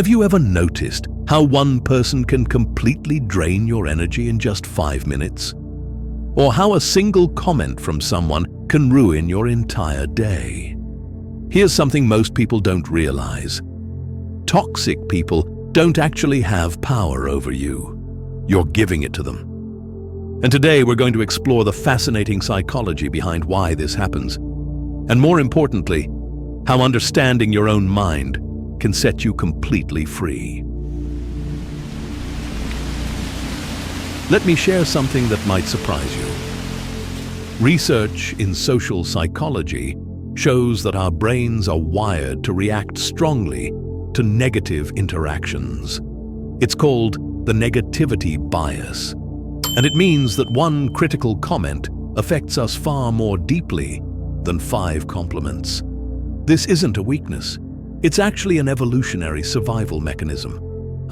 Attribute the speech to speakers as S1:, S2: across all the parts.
S1: Have you ever noticed how one person can completely drain your energy in just 5 minutes? Or how a single comment from someone can ruin your entire day? Here's something most people don't realize. Toxic people don't actually have power over you. You're giving it to them. And today we're going to explore the fascinating psychology behind why this happens. And more importantly, how understanding your own mind can set you completely free. Let me share something that might surprise you. Research in social psychology shows that our brains are wired to react strongly to negative interactions. It's called the negativity bias, and it means that one critical comment affects us far more deeply than 5 compliments. This isn't a weakness. It's actually an evolutionary survival mechanism.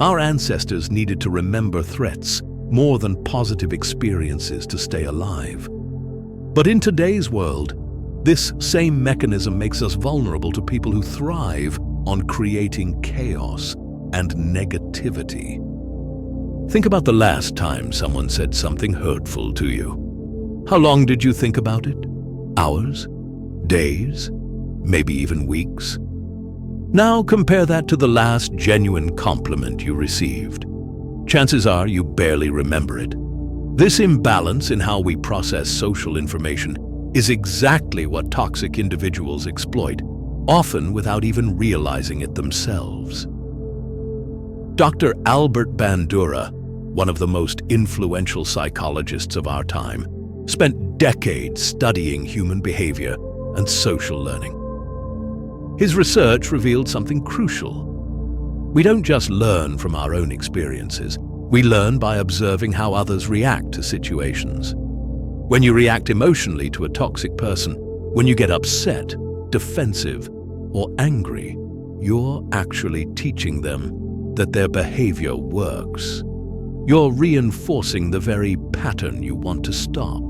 S1: Our ancestors needed to remember threats more than positive experiences to stay alive. But in today's world, this same mechanism makes us vulnerable to people who thrive on creating chaos and negativity. Think about the last time someone said something hurtful to you. How long did you think about it? Hours? Days? Maybe even weeks? Now compare that to the last genuine compliment you received. Chances are you barely remember it. This imbalance in how we process social information is exactly what toxic individuals exploit, often without even realizing it themselves. Dr. Albert Bandura, one of the most influential psychologists of our time, spent decades studying human behavior and social learning. His research revealed something crucial. We don't just learn from our own experiences. We learn by observing how others react to situations. When you react emotionally to a toxic person, when you get upset, defensive, or angry, you're actually teaching them that their behavior works. You're reinforcing the very pattern you want to stop.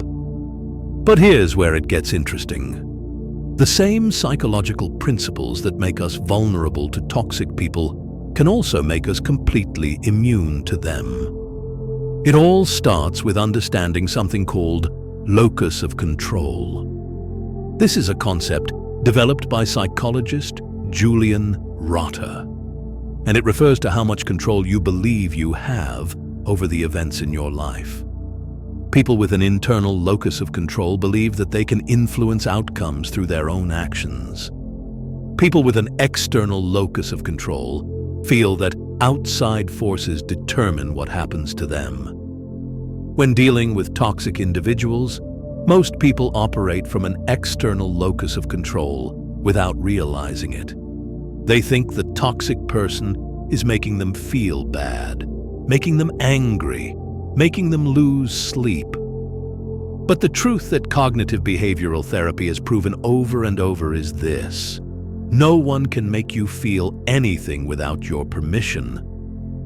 S1: But here's where it gets interesting. The same psychological principles that make us vulnerable to toxic people can also make us completely immune to them. It all starts with understanding something called locus of control. This is a concept developed by psychologist Julian Rotter, and it refers to how much control you believe you have over the events in your life. People with an internal locus of control believe that they can influence outcomes through their own actions. People with an external locus of control feel that outside forces determine what happens to them. When dealing with toxic individuals, most people operate from an external locus of control without realizing it. They think the toxic person is making them feel bad, making them angry, making them lose sleep. But the truth that cognitive behavioral therapy has proven over and over is this: no one can make you feel anything without your permission.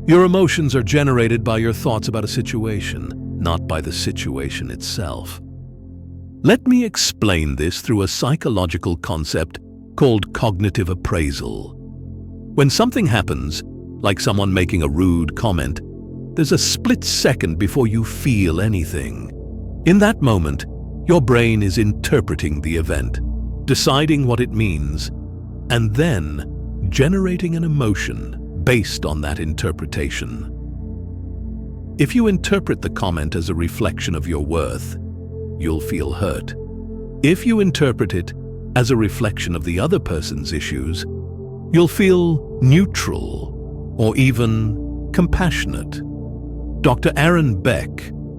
S1: Your emotions are generated by your thoughts about a situation, not by the situation itself. Let me explain this through a psychological concept called cognitive appraisal. When something happens, like someone making a rude comment, there's a split second before you feel anything. In that moment, your brain is interpreting the event, deciding what it means, and then generating an emotion based on that interpretation. If you interpret the comment as a reflection of your worth, you'll feel hurt. If you interpret it as a reflection of the other person's issues, you'll feel neutral or even compassionate. Dr. Aaron Beck,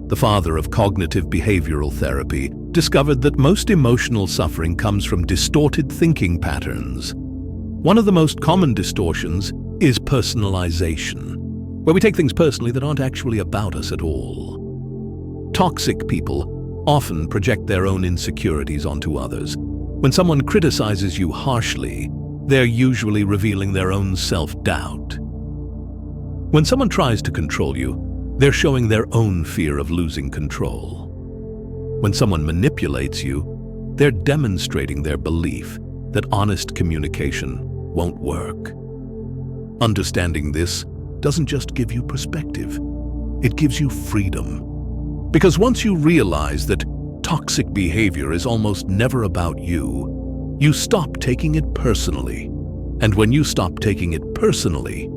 S1: the father of cognitive behavioral therapy, discovered that most emotional suffering comes from distorted thinking patterns. One of the most common distortions is personalization, where we take things personally that aren't actually about us at all. Toxic people often project their own insecurities onto others. When someone criticizes you harshly, they're usually revealing their own self-doubt. When someone tries to control you, they're showing their own fear of losing control. When someone manipulates you, they're demonstrating their belief that honest communication won't work. Understanding this doesn't just give you perspective, it gives you freedom. Because once you realize that toxic behavior is almost never about you, you stop taking it personally. And when you stop taking it personally,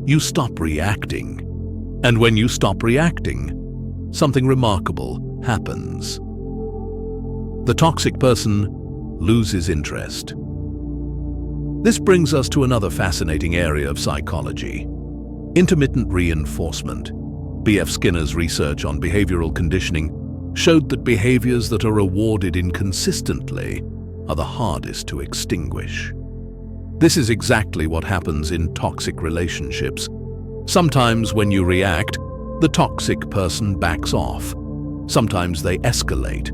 S1: you stop reacting. And when you stop reacting, something remarkable happens. The toxic person loses interest. This brings us to another fascinating area of psychology: intermittent reinforcement. B.F. Skinner's research on behavioral conditioning showed that behaviors that are rewarded inconsistently are the hardest to extinguish. This is exactly what happens in toxic relationships. Sometimes when you react, the toxic person backs off. Sometimes they escalate.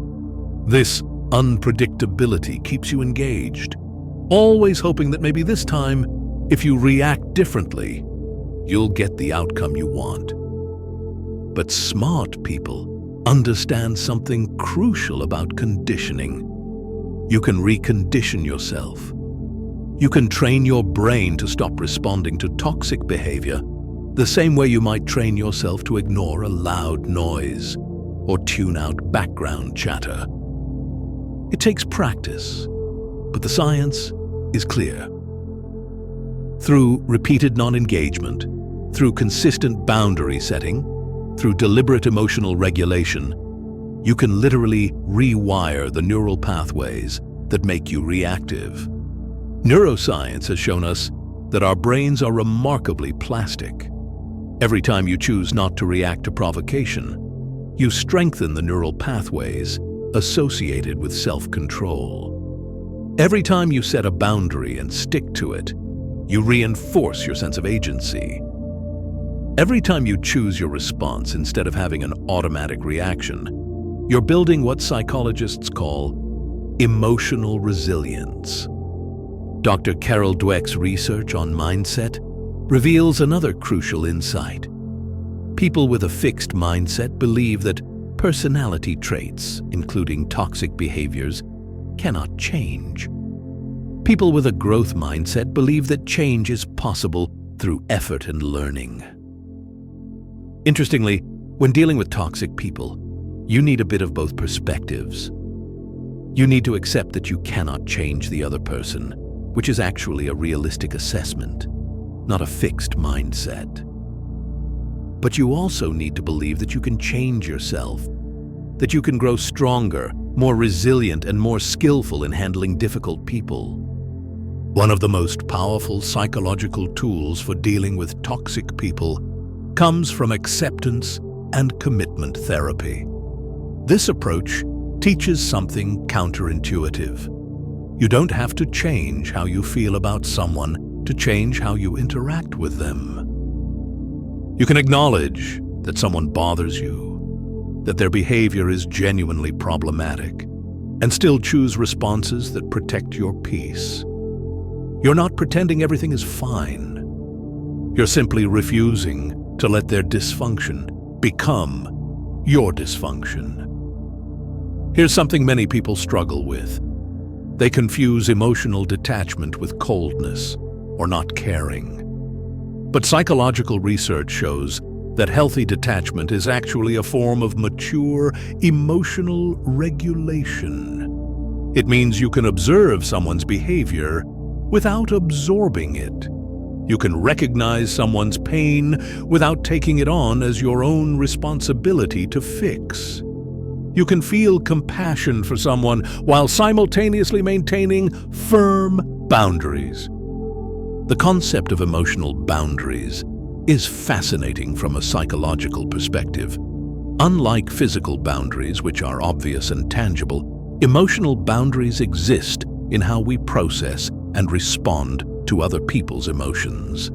S1: This unpredictability keeps you engaged, always hoping that maybe this time, if you react differently, you'll get the outcome you want. But smart people understand something crucial about conditioning. You can recondition yourself. You can train your brain to stop responding to toxic behavior the same way you might train yourself to ignore a loud noise or tune out background chatter. It takes practice, but the science is clear. Through repeated non-engagement, through consistent boundary setting, through deliberate emotional regulation, you can literally rewire the neural pathways that make you reactive. Neuroscience has shown us that our brains are remarkably plastic. Every time you choose not to react to provocation, you strengthen the neural pathways associated with self-control. Every time you set a boundary and stick to it, you reinforce your sense of agency. Every time you choose your response instead of having an automatic reaction, you're building what psychologists call emotional resilience. Dr. Carol Dweck's research on mindset reveals another crucial insight. People with a fixed mindset believe that personality traits, including toxic behaviors, cannot change. People with a growth mindset believe that change is possible through effort and learning. Interestingly, when dealing with toxic people, you need a bit of both perspectives. You need to accept that you cannot change the other person, which is actually a realistic assessment, not a fixed mindset. But you also need to believe that you can change yourself, that you can grow stronger, more resilient, and more skillful in handling difficult people. One of the most powerful psychological tools for dealing with toxic people comes from acceptance and commitment therapy. This approach teaches something counterintuitive. You don't have to change how you feel about someone to change how you interact with them. You can acknowledge that someone bothers you, that their behavior is genuinely problematic, and still choose responses that protect your peace. You're not pretending everything is fine. You're simply refusing to let their dysfunction become your dysfunction. Here's something many people struggle with. They confuse emotional detachment with coldness or not caring. But psychological research shows that healthy detachment is actually a form of mature emotional regulation. It means you can observe someone's behavior without absorbing it. You can recognize someone's pain without taking it on as your own responsibility to fix. You can feel compassion for someone while simultaneously maintaining firm boundaries. The concept of emotional boundaries is fascinating from a psychological perspective. Unlike physical boundaries, which are obvious and tangible, emotional boundaries exist in how we process and respond to other people's emotions.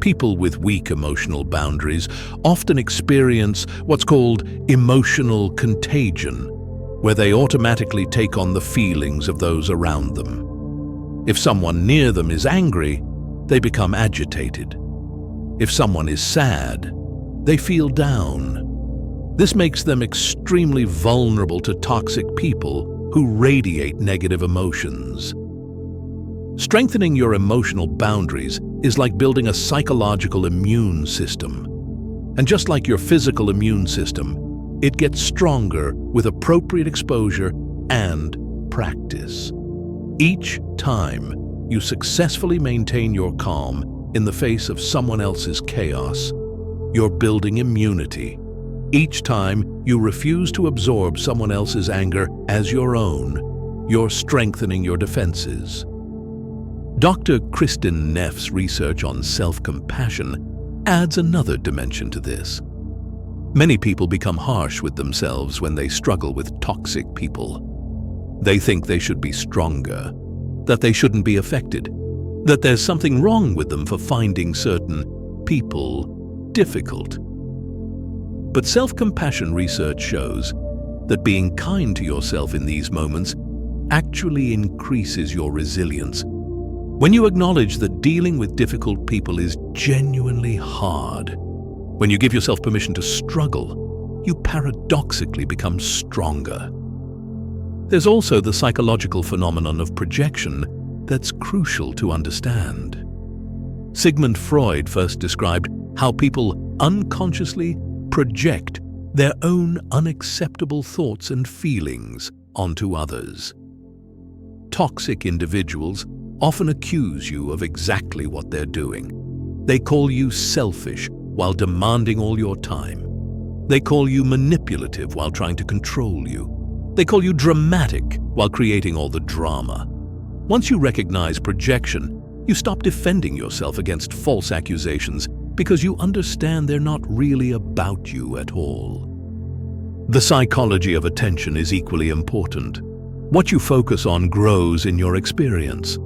S1: People with weak emotional boundaries often experience what's called emotional contagion, where they automatically take on the feelings of those around them. If someone near them is angry, they become agitated. If someone is sad, they feel down. This makes them extremely vulnerable to toxic people who radiate negative emotions. Strengthening your emotional boundaries is like building a psychological immune system. And just like your physical immune system, it gets stronger with appropriate exposure and practice. Each time you successfully maintain your calm in the face of someone else's chaos, you're building immunity. Each time you refuse to absorb someone else's anger as your own, you're strengthening your defenses. Dr. Kristin Neff's research on self-compassion adds another dimension to this. Many people become harsh with themselves when they struggle with toxic people. They think they should be stronger, that they shouldn't be affected, that there's something wrong with them for finding certain people difficult. But self-compassion research shows that being kind to yourself in these moments actually increases your resilience. When you acknowledge that dealing with difficult people is genuinely hard, when you give yourself permission to struggle, you paradoxically become stronger. There's also the psychological phenomenon of projection that's crucial to understand. Sigmund Freud first described how people unconsciously project their own unacceptable thoughts and feelings onto others. Toxic individuals often accuse you of exactly what they're doing. They call you selfish while demanding all your time. They call you manipulative while trying to control you. They call you dramatic while creating all the drama. Once you recognize projection, you stop defending yourself against false accusations because you understand they're not really about you at all. The psychology of attention is equally important. What you focus on grows in your experience.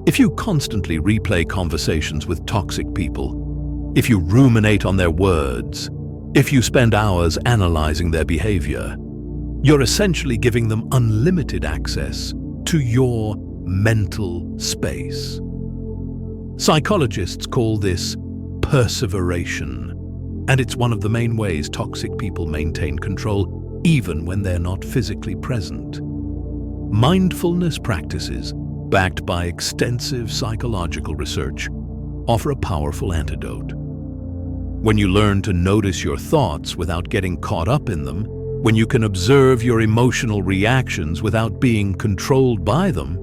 S1: If you constantly replay conversations with toxic people, if you ruminate on their words, if you spend hours analyzing their behavior, you're essentially giving them unlimited access to your mental space. Psychologists call this perseveration, and it's one of the main ways toxic people maintain control even when they're not physically present. Mindfulness practices, backed by extensive psychological research, offer a powerful antidote. When you learn to notice your thoughts without getting caught up in them, when you can observe your emotional reactions without being controlled by them,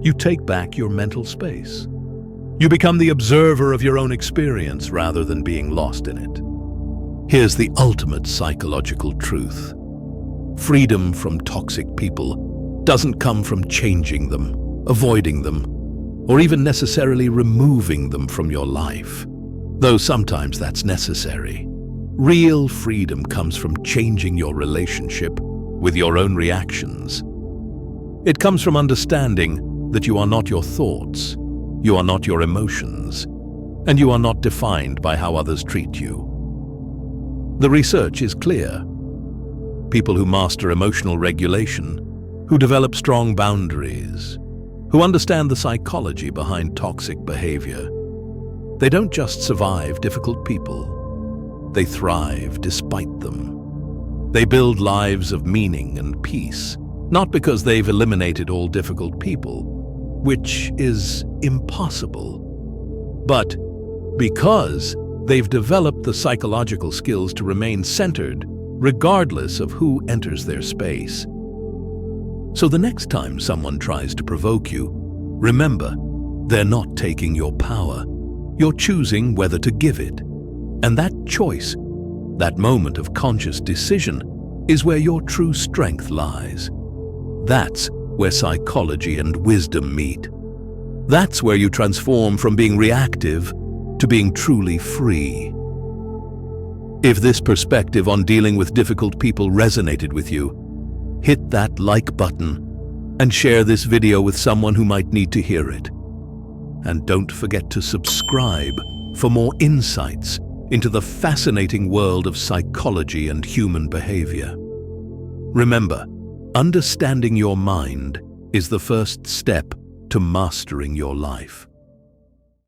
S1: you take back your mental space. You become the observer of your own experience rather than being lost in it. Here's the ultimate psychological truth. Freedom from toxic people doesn't come from changing them, avoiding them, or even necessarily removing them from your life, though sometimes that's necessary. Real freedom comes from changing your relationship with your own reactions. It comes from understanding that you are not your thoughts, you are not your emotions, and you are not defined by how others treat you. The research is clear. People who master emotional regulation, who develop strong boundaries, who understand the psychology behind toxic behavior, they don't just survive difficult people, they thrive despite them. They build lives of meaning and peace, not because they've eliminated all difficult people, which is impossible, but because they've developed the psychological skills to remain centered regardless of who enters their space. So the next time someone tries to provoke you, remember, they're not taking your power. You're choosing whether to give it. And that choice, that moment of conscious decision, is where your true strength lies. That's where psychology and wisdom meet. That's where you transform from being reactive to being truly free. If this perspective on dealing with difficult people resonated with you, hit that like button and share this video with someone who might need to hear it. And don't forget to subscribe for more insights into the fascinating world of psychology and human behavior. Remember, understanding your mind is the first step to mastering your life.